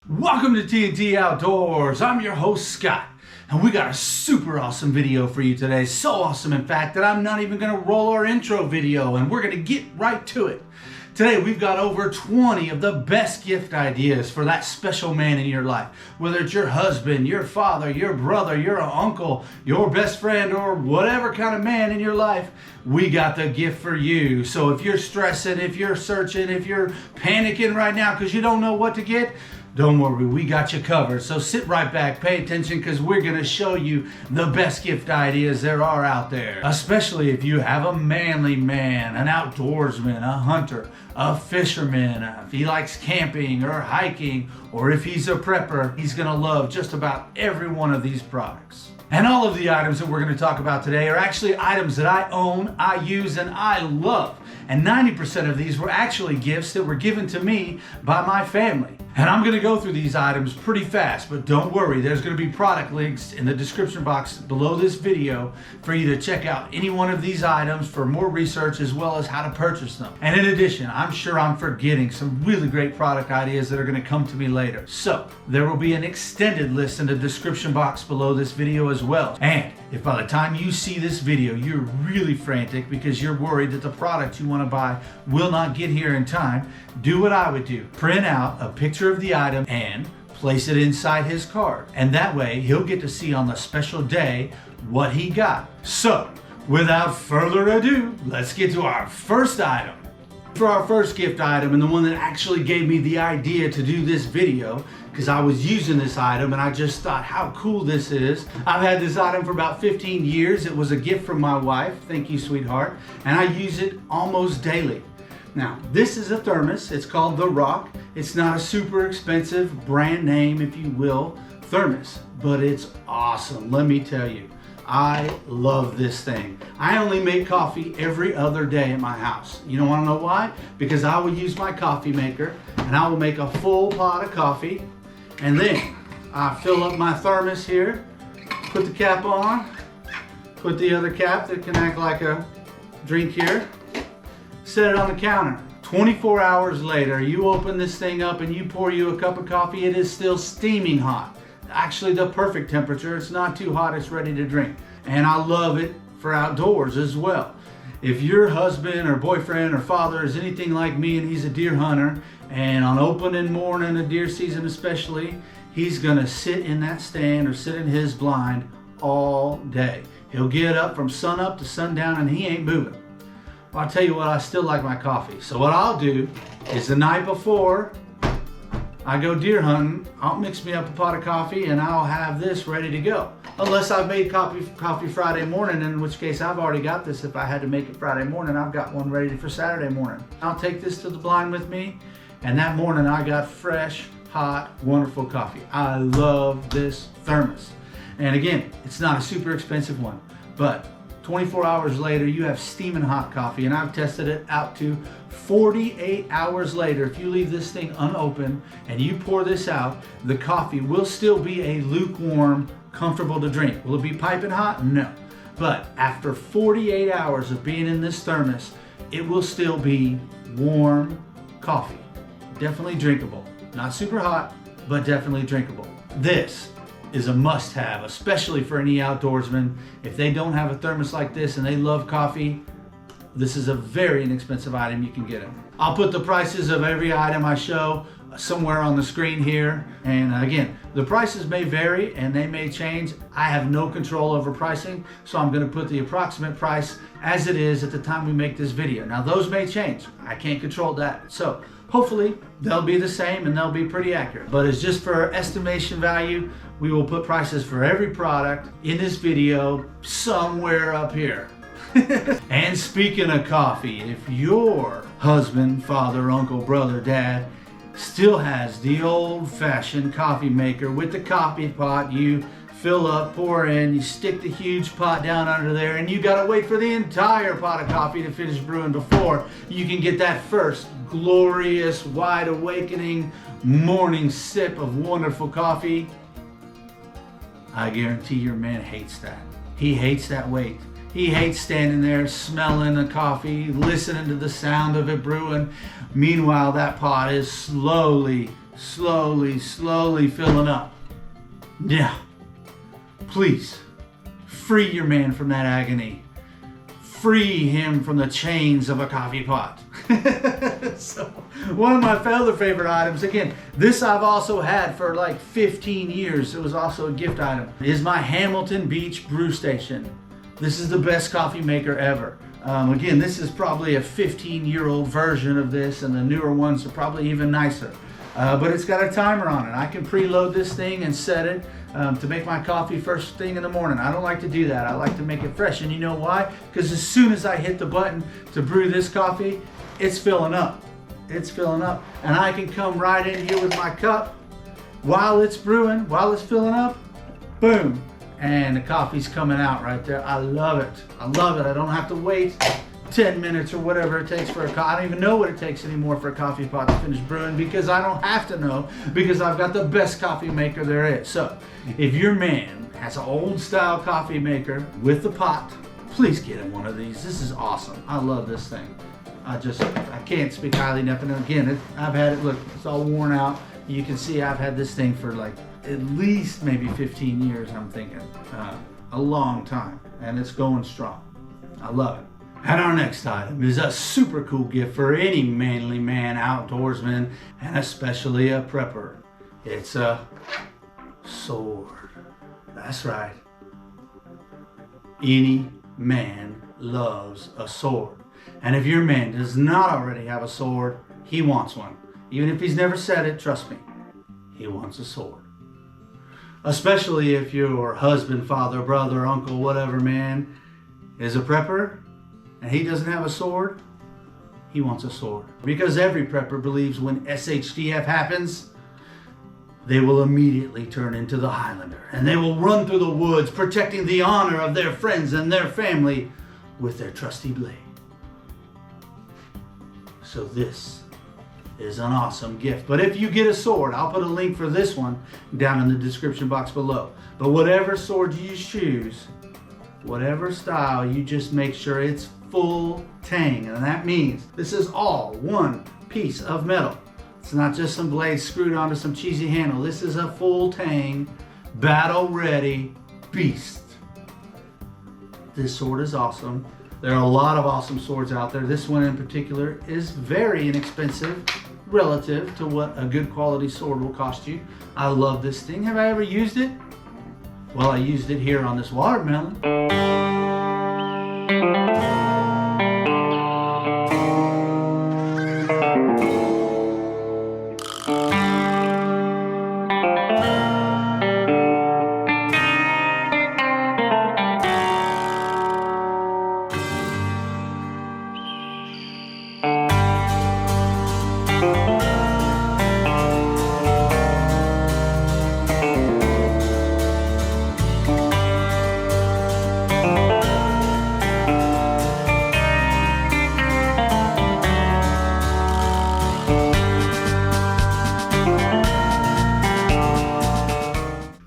Welcome to TNT Outdoors. I'm your host, Scott, and we got a super awesome video for you today. So awesome, in fact, that I'm not even going to roll our intro video, and we're going to get right to it. Today, we've got over 20 of the best gift ideas for that special man in your life. Whether it's your husband, your father, your brother, your uncle, your best friend, or whatever kind of man in your life, we got the gift for you. So if you're stressing, if you're searching, if you're panicking right now because you don't know what to get, don't worry, we got you covered. So sit right back, pay attention, because we're going to show you the best gift ideas there are out there. Especially if you have a manly man, an outdoorsman, a hunter, a fisherman, if he likes camping or hiking, or if he's a prepper, he's going to love just about every one of these products. And all of the items that we're going to talk about today are actually items that I own, I use, and I love. And 90% of these were actually gifts that were given to me by my family. And I'm going to go through these items pretty fast, but don't worry, there's going to be product links in the description box below this video for you to check out any one of these items for more research as well as how to purchase them. And in addition, I'm sure I'm forgetting some really great product ideas that are going to come to me later. So there will be an extended list in the description box below this video as well. And if by the time you see this video, you're really frantic because you're worried that the product you want to buy will not get here in time, do what I would do. Print out a picture of the item and place it inside his card. And that way he'll get to see on the special day what he got. So without further ado, let's get to our first item. For our first gift item, and the one that actually gave me the idea to do this video, because I was using this item and I just thought how cool this is. I've had this item for about 15 years. It was a gift from my wife. Thank you, sweetheart. And I use it almost daily. Now, this is a thermos. It's called the Rock. It's not a super expensive brand name, if you will, thermos, but it's awesome. Let me tell you, I love this thing. I only make coffee every other day at my house. You don't want to know why? Because I will use my coffee maker and I will make a full pot of coffee, and then I fill up my thermos here, put the cap on, put the other cap that can act like a drink here, set it on the counter. 24 hours later, you open this thing up and you pour you a cup of coffee, it is still steaming hot. Actually the perfect temperature. It's not too hot, it's ready to drink. And I love it for outdoors as well. If your husband or boyfriend or father is anything like me and he's a deer hunter, and on opening morning of deer season especially, he's gonna sit in that stand or sit in his blind all day. He'll get up from sun up to sundown and he ain't moving. Well, I'll tell you what, I still like my coffee. So what I'll do is the night before I go deer hunting, I'll mix me up a pot of coffee and I'll have this ready to go. Unless I've made coffee Friday morning, in which case I've already got this. If I had to make it Friday morning, I've got one ready for Saturday morning. I'll take this to the blind with me, and that morning I got fresh, hot, wonderful coffee. I love this thermos. And again, it's not a super expensive one, but 24 hours later, you have steaming hot coffee, and I've tested it out to 48 hours later. If you leave this thing unopened and you pour this out, the coffee will still be a lukewarm, comfortable to drink. Will it be piping hot? No. But after 48 hours of being in this thermos, it will still be warm coffee. Definitely drinkable. Not super hot, but definitely drinkable. This is a must-have, especially for any outdoorsman. If they don't have a thermos like this and they love coffee, this is a very inexpensive item. You can get it. I'll put the prices of every item I show somewhere on the screen here. And again, the prices may vary and they may change. I have no control over pricing, so I'm going to put the approximate price as it is at the time we make this video. Now those may change. I can't control that. So hopefully they'll be the same and they'll be pretty accurate. But it's just for estimation value. We will put prices for every product in this video somewhere up here. And speaking of coffee, if your husband, father, uncle, brother, dad still has the old-fashioned coffee maker with the coffee pot, you fill up, pour in, you stick the huge pot down under there, and you gotta wait for the entire pot of coffee to finish brewing before you can get that first glorious, wide awakening morning sip of wonderful coffee. I guarantee your man hates that. He hates that wait. He hates standing there smelling the coffee, listening to the sound of it brewing. Meanwhile, that pot is slowly slowly, slowly filling up. Now, please, free your man from that agony. Free him from the chains of a coffee pot. So, one of my other favorite items, again, this I've also had for like 15 years. It was also a gift item, is my Hamilton Beach Brew Station. This is the best coffee maker ever. Again, this is probably a 15-year-old version of this, and the newer ones are probably even nicer. But it's got a timer on it. I can preload this thing and set it to make my coffee first thing in the morning. I don't like to do that. I like to make it fresh. And you know why? Because as soon as I hit the button to brew this coffee, it's filling up. It's filling up. And I can come right in here with my cup while it's brewing, while it's filling up. Boom. And the coffee's coming out right there. I love it. I love it. I don't have to wait 10 minutes or whatever it takes for a coffee. I don't even know what it takes anymore for a coffee pot to finish brewing, because I don't have to know, because I've got the best coffee maker there is. So if your man has an old style coffee maker with the pot, please get him one of these. This is awesome. I love this thing. I can't speak highly enough. And again, I've had it, look, it's all worn out. You can see I've had this thing for like at least maybe 15 years, I'm thinking. A long time, and it's going strong. I love it. And our next item is a super cool gift for any manly man, outdoorsman, and especially a prepper. It's a sword. That's right. Any man loves a sword. And if your man does not already have a sword, he wants one. Even if he's never said it, trust me, he wants a sword. Especially if your husband, father, brother, uncle, whatever man is a prepper and he doesn't have a sword, he wants a sword. Because every prepper believes when SHDF happens, they will immediately turn into the Highlander, and they will run through the woods protecting the honor of their friends and their family with their trusty blade. So this is an awesome gift. But if you get a sword, I'll put a link for this one down in the description box below. But whatever sword you choose, whatever style, you just make sure it's full tang. And that means this is all one piece of metal. It's not just some blades screwed onto some cheesy handle. This is a full tang, battle ready beast. This sword is awesome. There are a lot of awesome swords out there. This one in particular is very inexpensive relative to what a good quality sword will cost you. I love this thing. Have I ever used it? Well, I used it here on this watermelon.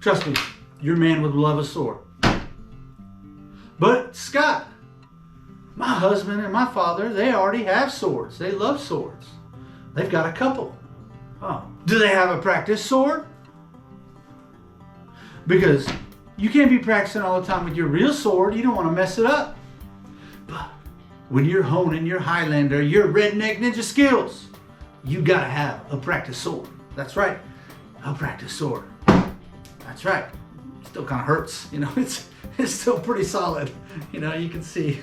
Trust me, your man would love a sword. But Scott, my husband and my father, they already have swords. They love swords. They've got a couple. Oh, do they have a practice sword? Because you can't be practicing all the time with your real sword. You don't want to mess it up. But when you're honing your Highlander, your redneck ninja skills, you gotta have a practice sword. That's right, a practice sword. That's right. Still kind of hurts, you know. It's still pretty solid, you know. You can see.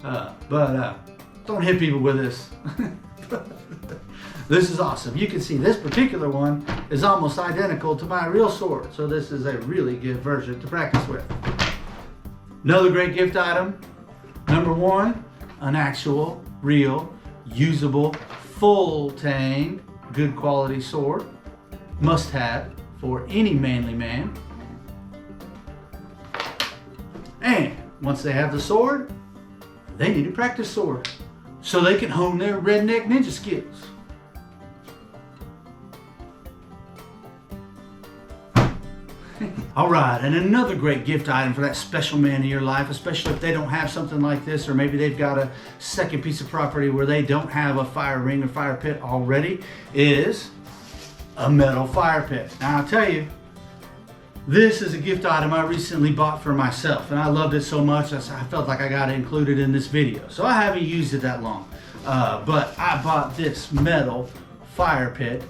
But don't hit people with this. This is awesome. You can see this particular one is almost identical to my real sword, so this is a really good version to practice with. Another great gift item. Number one, an actual, real, usable, full tang, good quality sword. Must have for any manly man. And once they have the sword, they need a practice sword so they can hone their redneck ninja skills. All right, and another great gift item for that special man in your life, especially if they don't have something like this, or maybe they've got a second piece of property where they don't have a fire ring or fire pit already, is a metal fire pit. Now I'll tell you, this is a gift item I recently bought for myself, and I loved it so much I felt like I got to include it in this video. So I haven't used it that long, but I bought this metal fire pit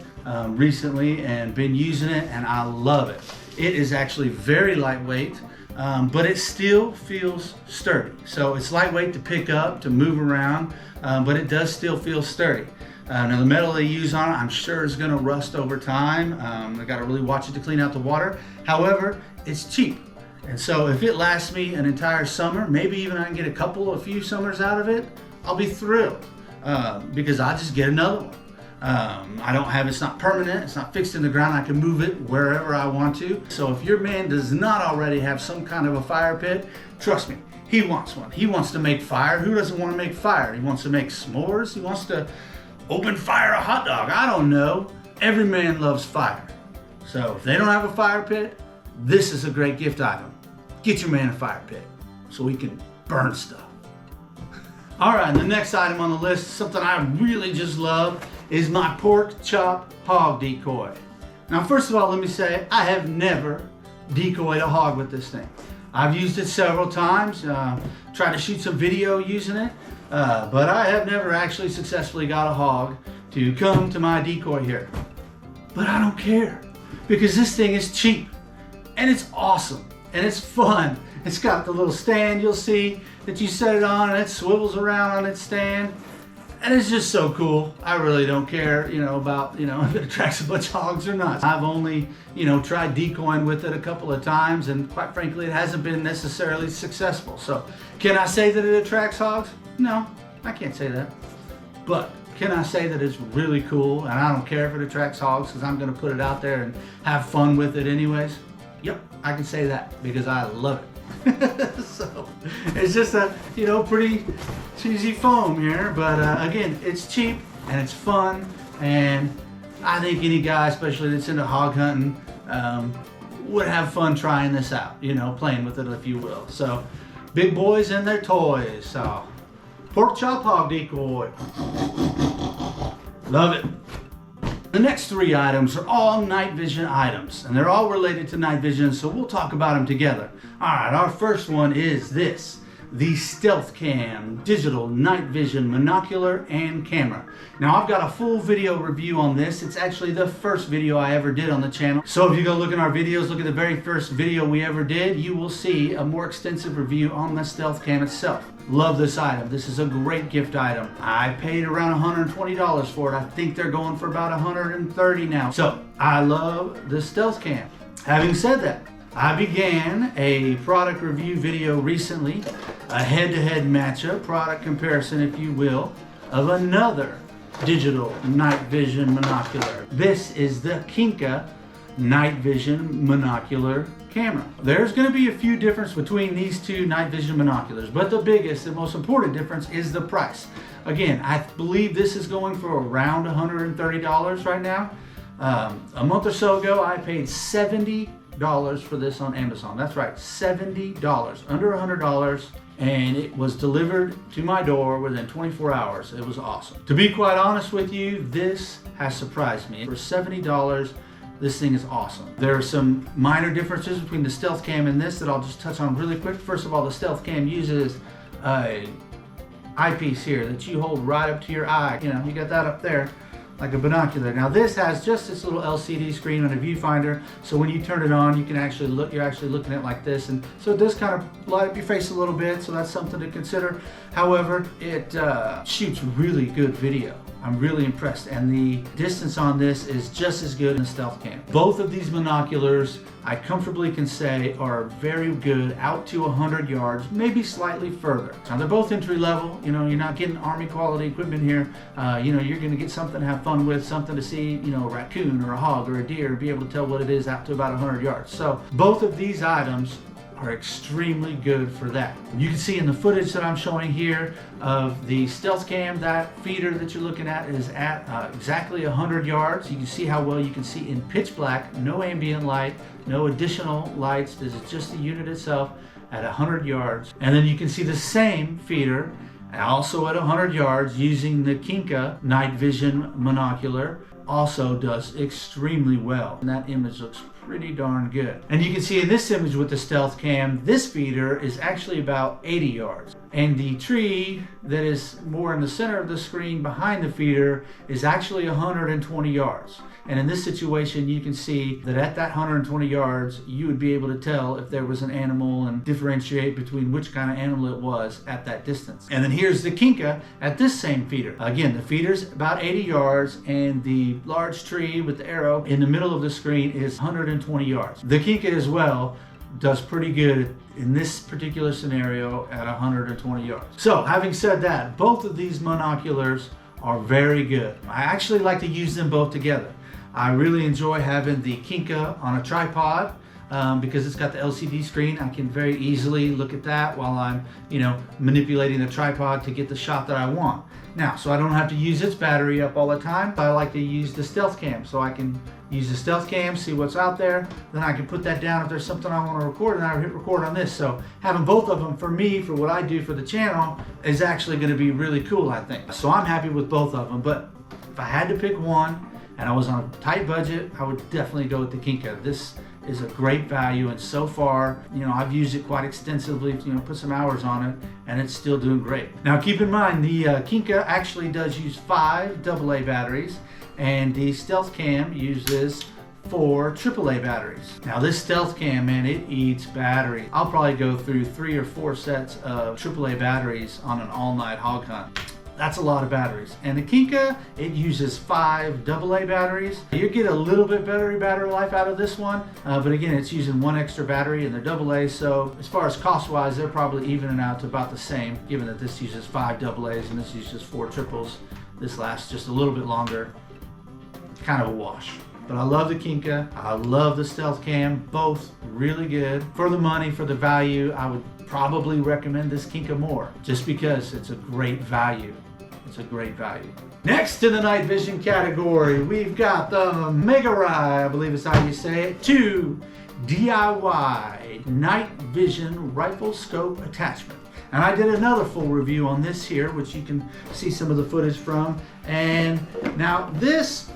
recently and been using it, and I love it. It is actually very lightweight, but it still feels sturdy. So it's lightweight to pick up, to move around, but it does still feel sturdy. Now the metal they use on it, I'm sure is going to rust over time. I got to really watch it to clean out the water. However, it's cheap, and so if it lasts me an entire summer, maybe even I can get a few summers out of it, I'll be thrilled, because I just get another one. It's not permanent, it's not fixed in the ground. I can move it wherever I want to. So if your man does not already have some kind of a fire pit, trust me, he wants one. He wants to make fire. Who doesn't want to make fire? He wants to make s'mores. He wants to open fire a hot dog. I don't know. Every man loves fire. So if they don't have a fire pit, this is a great gift item. Get your man a fire pit so he can burn stuff. All right, the next item on the list, something I really just love, is my PorkChop Hog Decoy. Now, first of all, let me say, I have never decoyed a hog with this thing. I've used it several times, tried to shoot some video using it, but I have never actually successfully got a hog to come to my decoy here. But I don't care, because this thing is cheap, and it's awesome, and it's fun. It's got the little stand you'll see that you set it on, and it swivels around on its stand. And it's just so cool. I really don't care, about, if it attracts a bunch of hogs or not. I've only, tried decoying with it a couple of times, and quite frankly, it hasn't been necessarily successful. So, can I say that it attracts hogs? No, I can't say that. But can I say that it's really cool, and I don't care if it attracts hogs, because I'm going to put it out there and have fun with it anyways? Yep, I can say that, because I love it. So it's just a pretty cheesy foam here, but again, it's cheap and it's fun, and I think any guy, especially that's into hog hunting, would have fun trying this out, playing with it, if you will. So big boys and their toys. So PorkChop Hog Decoy, love it. The next three items are all night vision items, and they're all related to night vision, so we'll talk about them together. All right, our first one is this, the Stealth Cam Digital Night Vision Monocular and Camera. Now, I've got a full video review on this. It's actually the first video I ever did on the channel. So if you go look in our videos, look at the very first video we ever did, you will see a more extensive review on the Stealth Cam itself. Love this item. This is a great gift item. I paid around $120 for it. I think they're going for about $130 now. So I love the Stealth Cam. Having said that, I began a product review video recently, a head-to-head matchup, product comparison, if you will, of another digital night vision monocular. This is the KINKA night vision monocular camera. There's going to be a few differences between these two night vision binoculars, but the biggest and most important difference is the price. Again, I believe this is going for around $130 right now. A month or so ago, I paid $70 for this on Amazon. That's right, $70, under $100, and it was delivered to my door within 24 hours. It was awesome. To be quite honest with you, this has surprised me. For $70, this thing is awesome. There are some minor differences between the Stealth Cam and this that I'll just touch on really quick. First of all, the Stealth Cam uses a eyepiece here that you hold right up to your eye. You got that up there like a binocular. Now this has just this little LCD screen and a viewfinder, so when you turn it on, you can actually look. You're actually looking at it like this, and so it does kind of light up your face a little bit. So that's something to consider. However, it shoots really good video. I'm really impressed, and the distance on this is just as good as the Stealth Cam. Both of these binoculars, I comfortably can say, are very good out to 100 yards, maybe slightly further. Now they're both entry level. You're not getting Army quality equipment here. You're going to get something to have fun with, something to see, a raccoon or a hog or a deer, and be able to tell what it is out to about 100 yards. So both of these items are extremely good for that. You can see in the footage that I'm showing here of the stealth cam, that feeder that you're looking at is at exactly 100 yards. You can see how well you can see in pitch black, no ambient light, no additional lights. This is just the unit itself at 100 yards. And then you can see the same feeder also at 100 yards using the KINKA night vision monocular. Also does extremely well. And that image looks pretty darn good. And you can see in this image with the stealth cam, this feeder is actually about 80 yards. And the tree that is more in the center of the screen behind the feeder is actually 120 yards. And in this situation, you can see that at that 120 yards, you would be able to tell if there was an animal and differentiate between which kind of animal it was at that distance. And then here's the KINKA at this same feeder. Again, the feeder's about 80 yards and the large tree with the arrow in the middle of the screen is 120 yards. The KINKA as well does pretty good in this particular scenario at 120 yards. So having said that, both of these monoculars are very good. I actually like to use them both together. I really enjoy having the KINKA on a tripod because it's got the LCD screen. I can very easily look at that while I'm, manipulating the tripod to get the shot that I want. Now, so I don't have to use its battery up all the time. I like to use the stealth cam, so I can use the stealth cam, see what's out there, then I can put that down if there's something I want to record, and I hit record on this. So having both of them for me, for what I do for the channel, is actually going to be really cool, I think. So I'm happy with both of them, but if I had to pick one, and I was on a tight budget, I would definitely go with the KINKA. This is a great value, and so far, I've used it quite extensively, put some hours on it, and it's still doing great. Now keep in mind, the KINKA actually does use 5 AA batteries, and the stealth cam uses 4 AAA batteries. Now this stealth cam, man, it eats battery. I'll probably go through 3 or 4 sets of AAA batteries on an all-night hog hunt. That's a lot of batteries. And the KINKA, it uses 5 AA batteries. You get a little bit better battery life out of this one, but again, it's using 1 extra battery in the AA, so as far as cost-wise, they're probably evening out to about the same, given that this uses 5 AAs and this uses 4 triples. This lasts just a little bit longer. Kind of a wash. But I love the KINKA, I love the stealth cam, both really good. For the money, for the value, I would probably recommend this KINKA more, just because it's a great value. It's a great value. Next in the night vision category, we've got the Megarai, I believe is how you say it, 2 DIY night vision rifle scope attachment. And I did another full review on this here, which you can see some of the footage from. And now these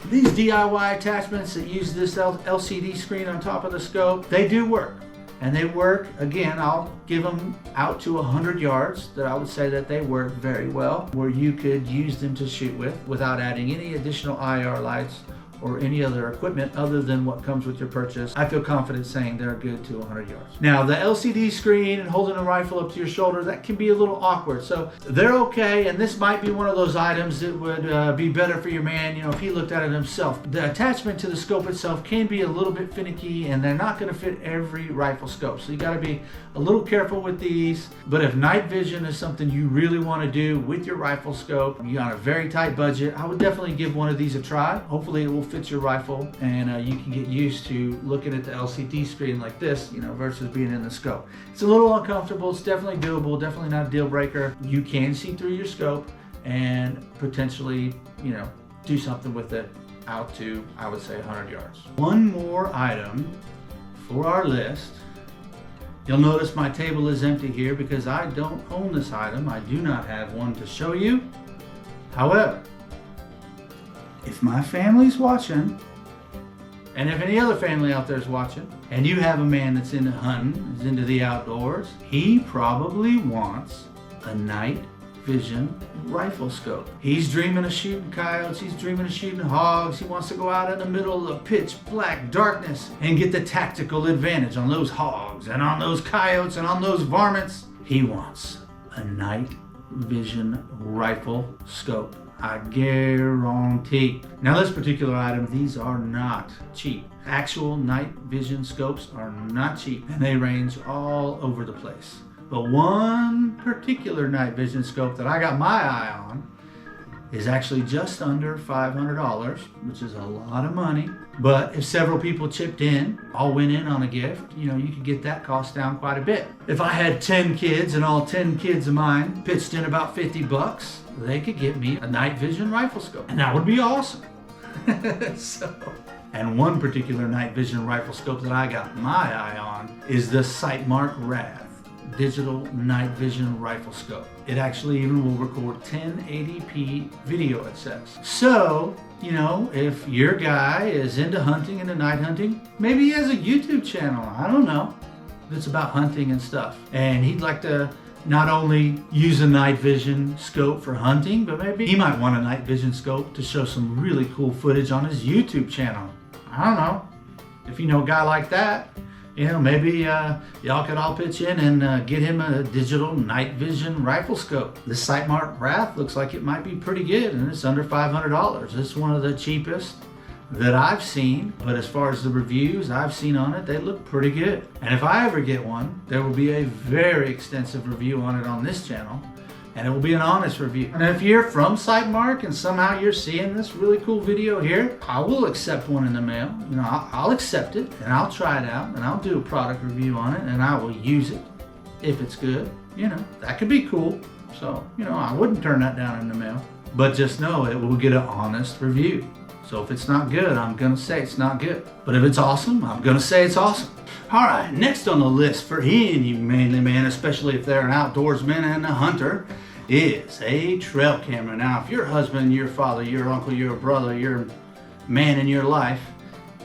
DIY attachments that use this LCD screen on top of the scope, they do work. And they work, again, I'll give them out to 100 yards, that I would say that they work very well, where you could use them to shoot with without adding any additional IR lights or any other equipment other than what comes with your purchase. I feel confident saying they're good to 100 yards. Now, the LCD screen and holding a rifle up to your shoulder, that can be a little awkward. So they're okay, and this might be one of those items that would be better for your man, if he looked at it himself. The attachment to the scope itself can be a little bit finicky, and they're not going to fit every rifle scope. So you got to be a little careful with these. But if night vision is something you really want to do with your rifle scope, you're on a very tight budget, I would definitely give one of these a try. Hopefully it will fit your rifle, and you can get used to looking at the LCD screen like this, versus being in the scope. It's a little uncomfortable. It's definitely doable, definitely not a deal breaker. You can see through your scope and potentially, do something with it out to, I would say, 100 yards. One more item for our list. You'll notice my table is empty here because I don't own this item. I do not have one to show you. However, if my family's watching, and if any other family out there is watching, and you have a man that's into hunting, is into the outdoors, he probably wants a night vision rifle scope. He's dreaming of shooting coyotes, he's dreaming of shooting hogs, he wants to go out in the middle of pitch black darkness and get the tactical advantage on those hogs and on those coyotes and on those varmints. He wants a night vision rifle scope. I guarantee. Now this particular item, these are not cheap. Actual night vision scopes are not cheap, and they range all over the place. But one particular night vision scope that I got my eye on is actually just under $500, which is a lot of money. But if several people chipped in, all went in on a gift, you know, you could get that cost down quite a bit. If I had 10 kids and all 10 kids of mine pitched in about 50 bucks, they could get me a night vision riflescope, and that would be awesome. And one particular night vision riflescope that I got my eye on is the Sightmark Wraith digital night vision riflescope. It actually even will record 1080p video, it says. So, you know, if your guy is into hunting and night hunting, maybe he has a YouTube channel, I don't know, that's about hunting and stuff. And he'd like to not only use a night vision scope for hunting, but maybe he might want a night vision scope to show some really cool footage on his YouTube channel. I don't know. If you know a guy like that, you know, maybe y'all could all pitch in and get him a digital night vision riflescope. This Sightmark Wraith looks like it might be pretty good, and it's under $500. It's one of the cheapest that I've seen, but as far as the reviews I've seen on it, they look pretty good. And if I ever get one, there will be a very extensive review on it on this channel, and it will be an honest review. And if you're from Sightmark and somehow you're seeing this really cool video here, I will accept one in the mail. You know, I'll accept it and I'll try it out and I'll do a product review on it and I will use it if it's good. You know, that could be cool. So, you know, I wouldn't turn that down in the mail. But just know it will get an honest review. So if it's not good, I'm gonna say it's not good. But if it's awesome, I'm gonna say it's awesome. All right, next on the list for any manly man, especially if they're an outdoorsman and a hunter, is a trail camera. Now, if your husband, your father, your uncle, your brother, your man in your life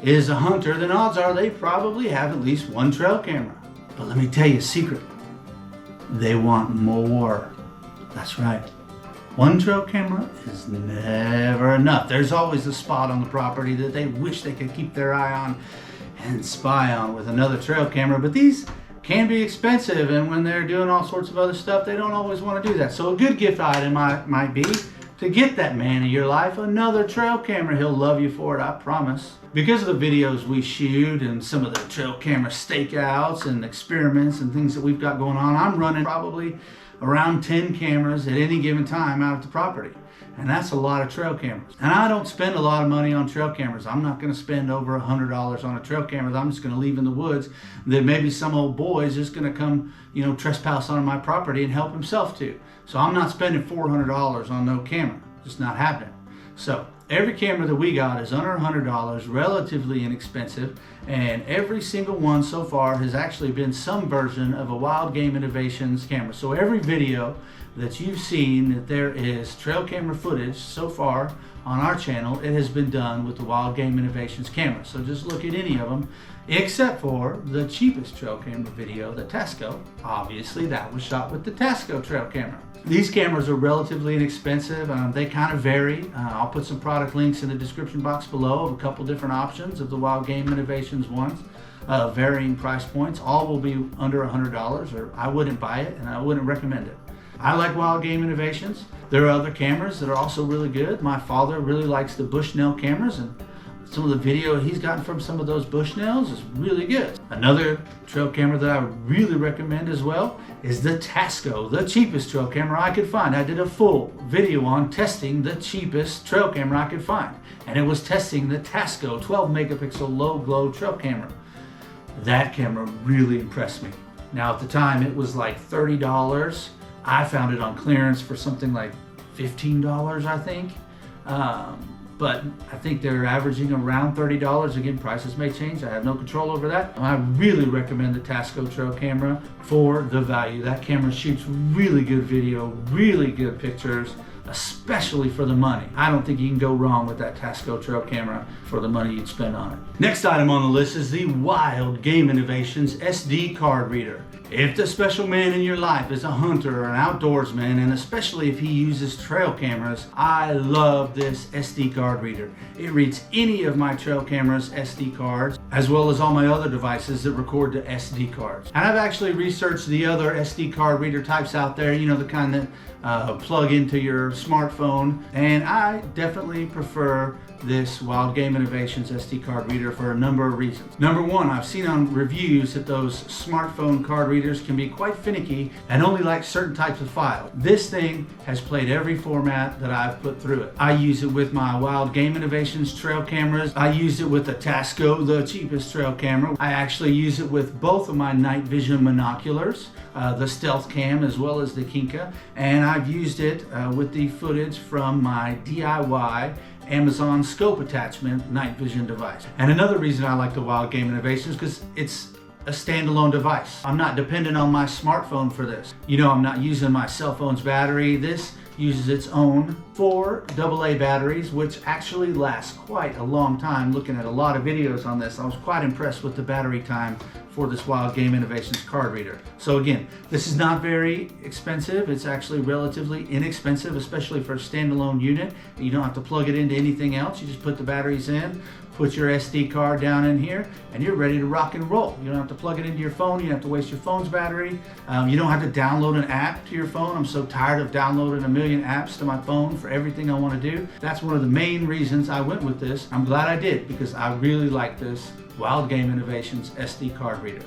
is a hunter, then odds are they probably have at least one trail camera. But let me tell you a secret. They want more. That's right. One trail camera is never enough. There's always a spot on the property that they wish they could keep their eye on and spy on with another trail camera, but these can be expensive, and when they're doing all sorts of other stuff, they don't always want to do that. So a good gift item might be to get that man in your life another trail camera. He'll love you for it, I promise. Because of the videos we shoot and some of the trail camera stakeouts and experiments and things that we've got going on, I'm running probably around 10 cameras at any given time out at the property. And that's a lot of trail cameras. And I don't spend a lot of money on trail cameras. I'm not gonna spend over $100 on a trail camera that I'm just gonna leave in the woods that maybe some old boy is just gonna come, you know, trespass on my property and help himself to. So I'm not spending $400 on no camera. Just not happening. So every camera that we got is under $100, relatively inexpensive, and every single one so far has actually been some version of a WildGame Innovations camera. So every video that you've seen that there is trail camera footage so far on our channel, it has been done with the WildGame Innovations camera. So just look at any of them, except for the cheapest trail camera video, the Tasco. Obviously that was shot with the Tasco trail camera. These cameras are relatively inexpensive. They kind of vary. I'll put some product links in the description box below of a couple different options of the WildGame Innovations ones, varying price points. All will be under $100, or I wouldn't buy it and I wouldn't recommend it. I like WildGame Innovations. There are other cameras that are also really good. My father really likes the Bushnell cameras, and some of the video he's gotten from some of those Bushnells is really good. Another trail camera that I would really recommend as well is the Tasco, the cheapest trail camera I could find. I did a full video on testing the cheapest trail camera I could find, and it was testing the Tasco 12 megapixel low glow trail camera. That camera really impressed me. Now at the time it was like $30. I found it on clearance for something like $15, I think. But I think they're averaging around $30. Again, prices may change. I have no control over that. I really recommend the Tasco trail camera for the value. That camera shoots really good video, really good pictures, especially for the money. I don't think you can go wrong with that Tasco trail camera for the money you'd spend on it. Next item on the list is the WildGame Innovations SD card reader. If the special man in your life is a hunter or an outdoorsman, and especially if he uses trail cameras, I love this SD card reader. It reads any of my trail cameras' SD cards, as well as all my other devices that record to SD cards. And I've actually researched the other SD card reader types out there, you know, the kind that plug into your smartphone, and I definitely prefer this WildGame Innovations SD card reader for a number of reasons. Number one, I've seen on reviews that those smartphone card readers can be quite finicky and only like certain types of files. This thing has played every format that I've put through it. I use it with my WildGame Innovations trail cameras. I use it with the Tasco, the cheapest trail camera. I actually use it with both of my night vision monoculars, the Stealth Cam as well as the KINKA, and I've used it with the footage from my DIY Amazon scope attachment night vision device. And another reason I like the WildGame Innovations is because it's a standalone device. I'm not dependent on my smartphone for this. You know, I'm not using my cell phone's battery. This uses its own 4 AA batteries, which actually last quite a long time. Looking at a lot of videos on this, I was quite impressed with the battery time for this WildGame Innovations card reader. So again, this is not very expensive. It's actually relatively inexpensive, especially for a standalone unit. You don't have to plug it into anything else. You just put the batteries in, put your SD card down in here, and you're ready to rock and roll. You don't have to plug it into your phone. You don't have to waste your phone's battery. You don't have to download an app to your phone. I'm so tired of downloading a million apps to my phone for everything I want to do. That's one of the main reasons I went with this. I'm glad I did, because I really like this WildGame Innovations SD card reader.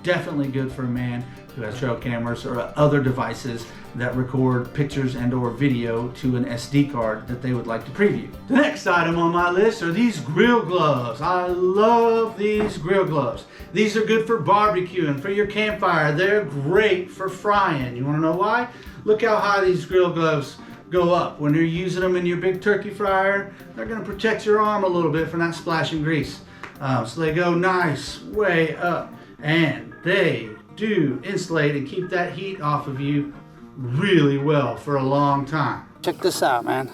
Definitely good for a man who has trail cameras or other devices that record pictures and or video to an SD card that they would like to preview. The next item on my list are these grill gloves. I love these grill gloves. These are good for barbecuing, for your campfire. They're great for frying. You want to know why? Look how high these grill gloves go up. When you're using them in your big turkey fryer, they're going to protect your arm a little bit from that splashing grease. So they go nice way up, and they do insulate and keep that heat off of you really well for a long time. Check this out, man.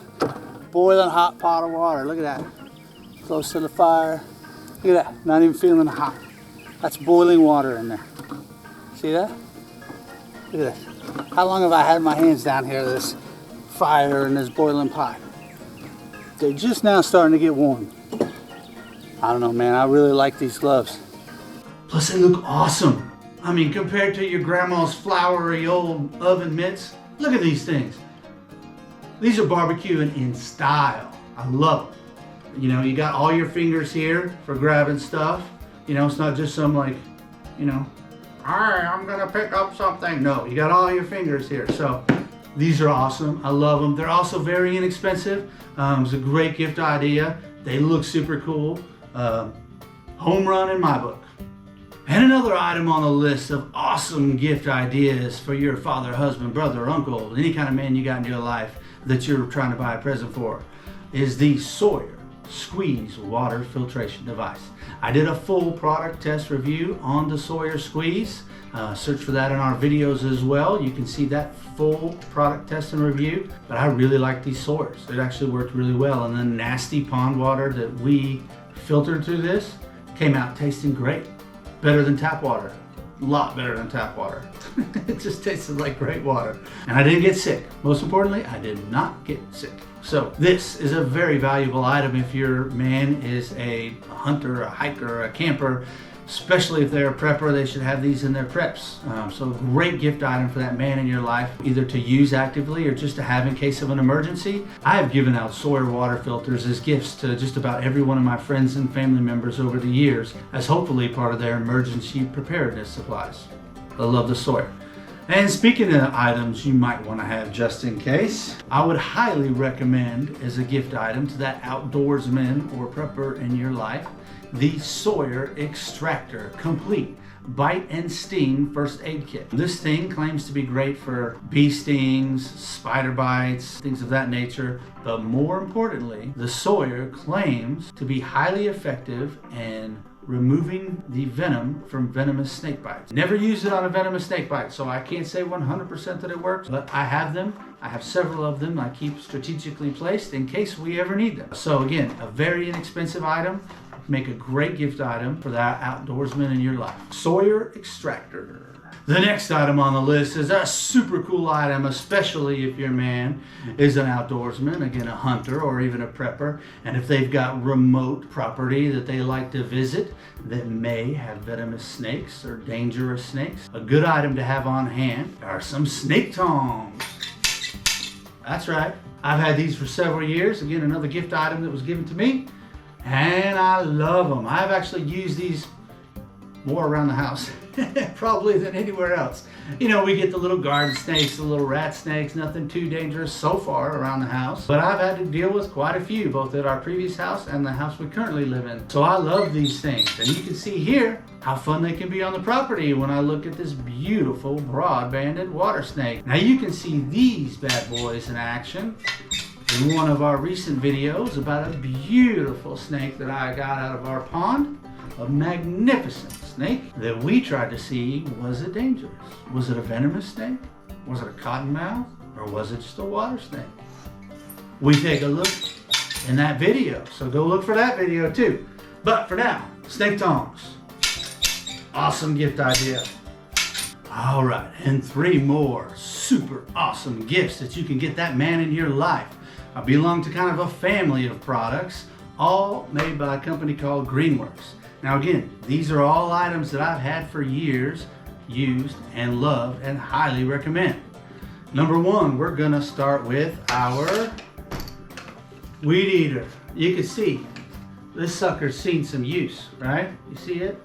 Boiling hot pot of water. Look at that. Close to the fire. Look at that. Not even feeling hot. That's boiling water in there. See that? Look at this. How long have I had my hands down here to this fire in this boiling pot? They're just now starting to get warm. I don't know, man. I really like these gloves. Plus, they look awesome. I mean, compared to your grandma's flowery old oven mitts, look at these things. These are barbecuing in style. I love them. You know, you got all your fingers here for grabbing stuff. You know, it's not just some like, you know, all right, I'm gonna pick up something. No, you got all your fingers here. So these are awesome. I love them. They're also very inexpensive. It's a great gift idea. They look super cool. Home run in my book. And another item on the list of awesome gift ideas for your father, husband, brother, uncle, any kind of man you got in your life that you're trying to buy a present for is the Sawyer Squeeze Water Filtration Device. I did a full product test review on the Sawyer Squeeze. Search for that in our videos as well. You can see that full product test and review. But I really like these Sawyers. It actually worked really well. And the nasty pond water that we filtered through this came out tasting great. Better than tap water. A lot better than tap water. It just tasted like great water. And I didn't get sick. Most importantly, I did not get sick. So this is a very valuable item if your man is a hunter, a hiker, a camper. Especially if they're a prepper, they should have these in their preps. So a great gift item for that man in your life, either to use actively or just to have in case of an emergency. I have given out Sawyer water filters as gifts to just about every one of my friends and family members over the years, as hopefully part of their emergency preparedness supplies. I love the Sawyer. And speaking of items you might want to have just in case, I would highly recommend as a gift item to that outdoorsman or prepper in your life, the Sawyer Extractor Complete Bite and Sting First Aid Kit. This thing claims to be great for bee stings, spider bites, things of that nature, but more importantly, the Sawyer claims to be highly effective in removing the venom from venomous snake bites. Never used it on a venomous snake bite, so I can't say 100% that it works, but I have them. I have several of them I keep strategically placed in case we ever need them. So again, a very inexpensive item. Make a great gift item for that outdoorsman in your life. Sawyer Extractor. The next item on the list is a super cool item, especially if your man is an outdoorsman, again a hunter or even a prepper, and if they've got remote property that they like to visit that may have venomous snakes or dangerous snakes. A good item to have on hand are some snake tongs. That's right. I've had these for several years. Again, another gift item that was given to me, and I love them. I've actually used these more around the house probably than anywhere else. You know, we get the little garden snakes, the little rat snakes, nothing too dangerous so far around the house. But I've had to deal with quite a few, both at our previous house and the house we currently live in. So I love these things. And you can see here how fun they can be on the property when I look at this beautiful broad-banded water snake. Now you can see these bad boys in action in one of our recent videos about a beautiful snake that I got out of our pond. A magnificent snake that we tried to see, was it dangerous? Was it a venomous snake? Was it a cottonmouth? Or was it just a water snake? We take a look in that video, so go look for that video too. But for now, snake tongs. Awesome gift idea. All right, and 3 more super awesome gifts that you can get that man in your life. I belong to kind of a family of products, all made by a company called Greenworks. Now again, these are all items that I've had for years, used and loved and highly recommend. Number 1, we're gonna start with our weed eater. You can see this sucker's seen some use, right? You see it?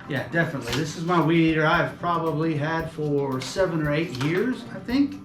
Yeah, definitely. This is my weed eater I've probably had for 7 or 8 years, I think.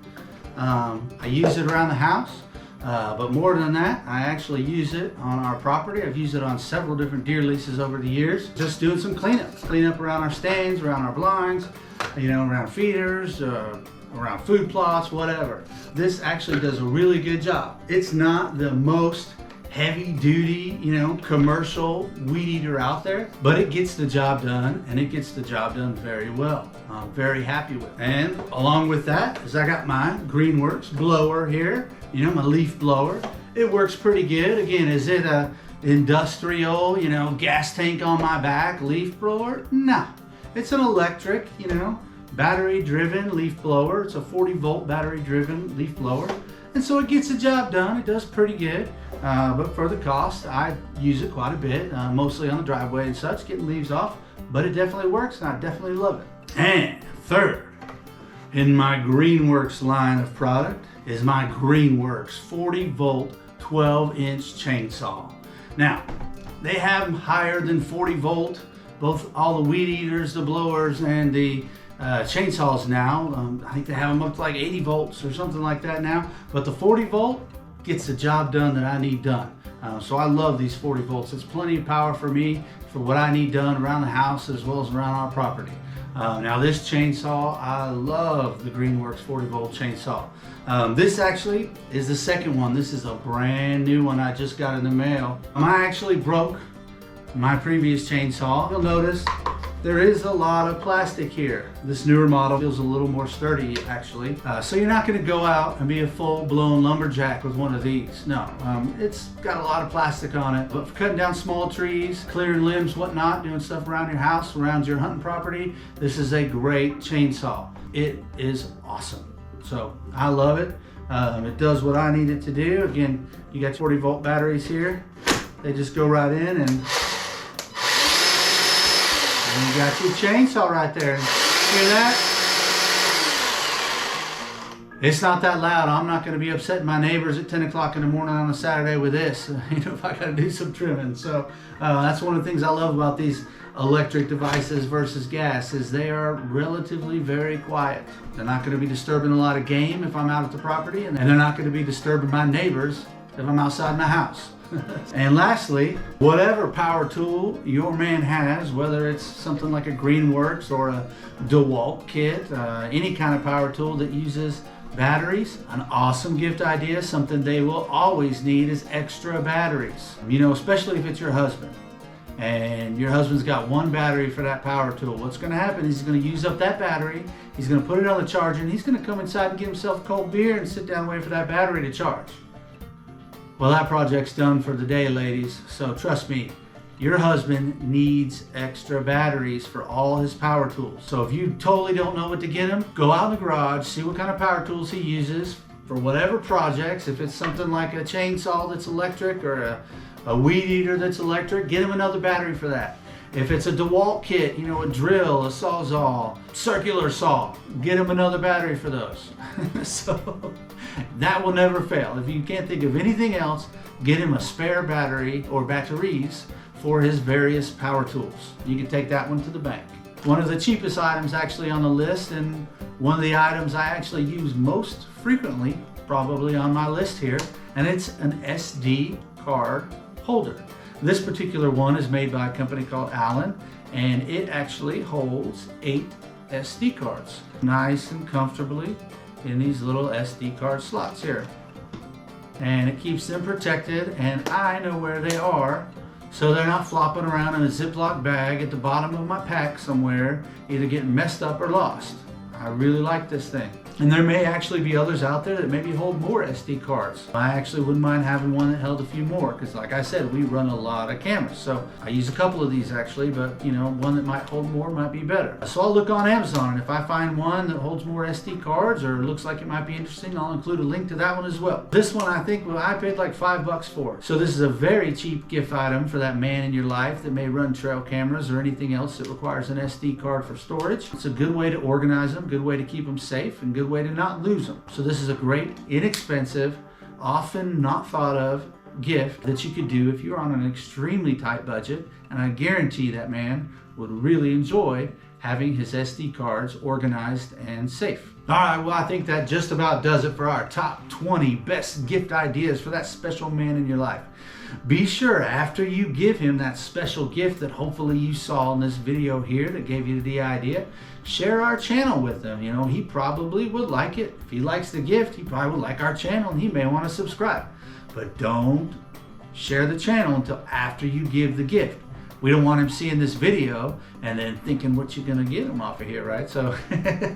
I use it around the house. But more than that, I actually use it on our property. I've used it on several different deer leases over the years. Just doing some cleanup. Clean up around our stands, around our blinds, you know, around feeders, around food plots, whatever. This actually does a really good job. It's not the most heavy duty, you know, commercial weed eater out there, but it gets the job done, and it gets the job done very well. I'm very happy with it. And along with that is I got my Greenworks blower here, you know, my leaf blower. It works pretty good. Again, is it a industrial, you know, gas tank on my back leaf blower? No, it's an electric, you know, battery driven leaf blower. It's a 40-volt battery driven leaf blower. And so it gets the job done. It does pretty good. But for the cost, I use it quite a bit, mostly on the driveway and such, getting leaves off. But it definitely works, and I definitely love it. And third, in my Greenworks line of product is my Greenworks 40-volt, 12-inch chainsaw. Now, they have them higher than 40-volt, both all the weed eaters, the blowers, and the chainsaws now. I think they have them up to like 80 volts or something like that now. But the 40-volt gets the job done that I need done. So I love these 40 volts. It's plenty of power for me for what I need done around the house as well as around our property. Now this chainsaw, I love the Greenworks 40-volt chainsaw. This actually is the second one. This is a brand new one I just got in the mail. I actually broke my previous chainsaw. You'll notice there is a lot of plastic here. This newer model feels a little more sturdy actually. So you're not gonna go out and be a full-blown lumberjack with one of these. No, it's got a lot of plastic on it. But for cutting down small trees, clearing limbs, whatnot, doing stuff around your house, around your hunting property, this is a great chainsaw. It is awesome. So I love it. It does what I need it to do. Again, you got 40-volt batteries here. They just go right in, and you got your chainsaw right there. Hear that? It's not that loud. I'm not going to be upsetting my neighbors at 10 o'clock in the morning on a Saturday with this, you know, if I got to do some trimming. So that's one of the things I love about these electric devices versus gas, is they are relatively very quiet. They're not going to be disturbing a lot of game if I'm out at the property, and they're not going to be disturbing my neighbors if I'm outside my house. And lastly, whatever power tool your man has, whether it's something like a Greenworks or a DeWalt kit, any kind of power tool that uses batteries, an awesome gift idea. Something they will always need is extra batteries. You know, especially if it's your husband and your husband's got one battery for that power tool. What's going to happen is he's going to use up that battery, he's going to put it on the charger, and he's going to come inside and get himself a cold beer and sit down and wait for that battery to charge. Well, that project's done for the day, ladies. So trust me, your husband needs extra batteries for all his power tools. So if you totally don't know what to get him, go out in the garage, see what kind of power tools he uses for whatever projects. If it's something like a chainsaw that's electric or a weed eater that's electric, get him another battery for that. If it's a DeWalt kit, you know, a drill, a sawzall, circular saw, get him another battery for those. So That will never fail. If you can't think of anything else, get him a spare battery or batteries for his various power tools. You can take that one to the bank. One of the cheapest items actually on the list, and one of the items I actually use most frequently, probably on my list here, and it's an SD card holder. This particular one is made by a company called Allen, and it actually holds 8 SD cards, nice and comfortably in these little SD card slots here. And it keeps them protected, and I know where they are, so they're not flopping around in a Ziploc bag at the bottom of my pack somewhere, either getting messed up or lost. I really like this thing. And there may actually be others out there that maybe hold more SD cards. I actually wouldn't mind having one that held a few more, because like I said, we run a lot of cameras. So I use a couple of these actually, but you know, one that might hold more might be better. So I'll look on Amazon, and if I find one that holds more SD cards or looks like it might be interesting, I'll include a link to that one as well. This one I think, well, I paid like $5 for. So this is a very cheap gift item for that man in your life that may run trail cameras or anything else that requires an SD card for storage. It's a good way to organize them, good way to keep them safe, and good way to not lose them. So this is a great, inexpensive, often not thought of gift that you could do if you're on an extremely tight budget, and I guarantee that man would really enjoy having his SD cards organized and safe. All right, well, I think that just about does it for our top 20 best gift ideas for that special man in your life. Be sure after you give him that special gift that hopefully you saw in this video here that gave you the idea, share our channel with him. You know, he probably would like it. If he likes the gift, he probably would like our channel, and he may want to subscribe. But don't share the channel until after you give the gift. We don't want him seeing this video and then thinking what you're gonna get him off of here, right? So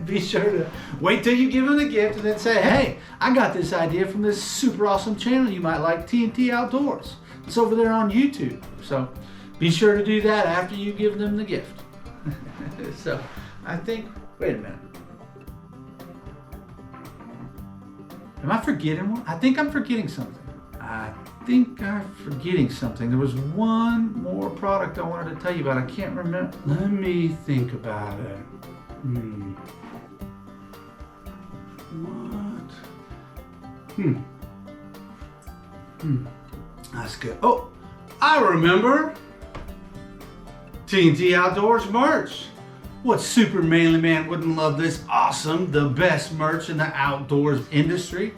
be sure to wait till you give him the gift and then say, hey, I got this idea from this super awesome channel you might like, TNT Outdoors. It's over there on YouTube. So be sure to do that after you give them the gift. So I think, wait a minute. Am I forgetting one? I think I'm forgetting something. I think I'm forgetting something. There was one more product I wanted to tell you about. I can't remember. Let me think about it. What? That's good. Oh, I remember. TNT Outdoors merch. What super manly man wouldn't love this awesome, the best merch in the outdoors industry?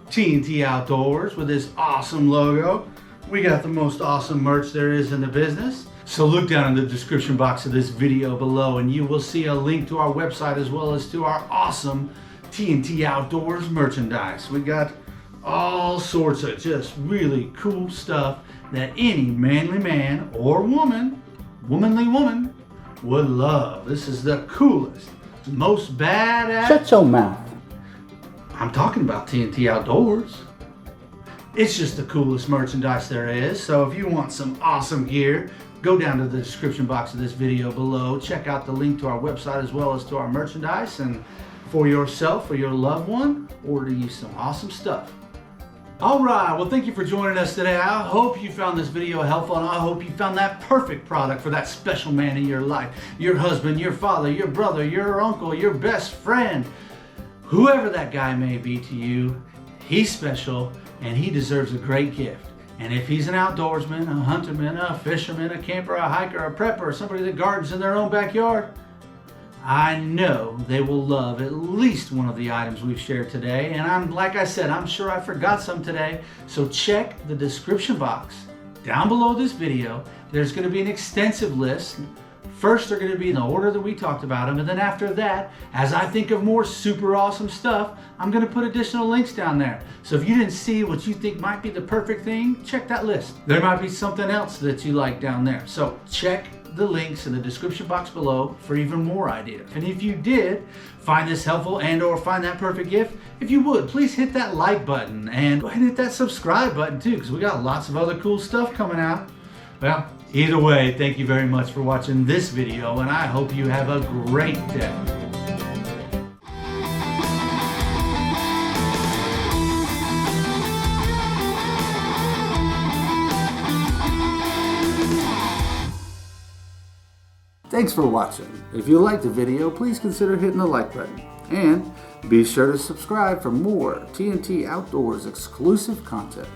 TNT Outdoors with this awesome logo. We got the most awesome merch there is in the business. So look down in the description box of this video below and you will see a link to our website as well as to our awesome TNT Outdoors merchandise. We got all sorts of just really cool stuff that any manly man or woman, womanly woman, would love. This is the coolest, most badass. Shut your mouth. I'm talking about TNT Outdoors. It's just the coolest merchandise there is. So if you want some awesome gear, go down to the description box of this video below. Check out the link to our website as well as to our merchandise. And for yourself or your loved one, order you some awesome stuff. All right, well, thank you for joining us today. I hope you found this video helpful, and I hope you found that perfect product for that special man in your life. Your husband, your father, your brother, your uncle, your best friend. Whoever that guy may be to you, he's special and he deserves a great gift. And if he's an outdoorsman, a hunterman, a fisherman, a camper, a hiker, a prepper, somebody that gardens in their own backyard, I know they will love at least one of the items we've shared today. And like I said, I'm sure I forgot some today. So check the description box down below this video. There's going to be an extensive list. First, they're going to be in the order that we talked about them. And then after that, as I think of more super awesome stuff, I'm going to put additional links down there. So if you didn't see what you think might be the perfect thing, check that list. There might be something else that you like down there. So check the links in the description box below for even more ideas. And if you did find this helpful and or find that perfect gift, if you would, please hit that like button and go ahead and hit that subscribe button too, because we got lots of other cool stuff coming out. Well, either way, thank you very much for watching this video, and I hope you have a great day. Thanks for watching. If you liked the video, please consider hitting the like button. And be sure to subscribe for more TNT Outdoors exclusive content.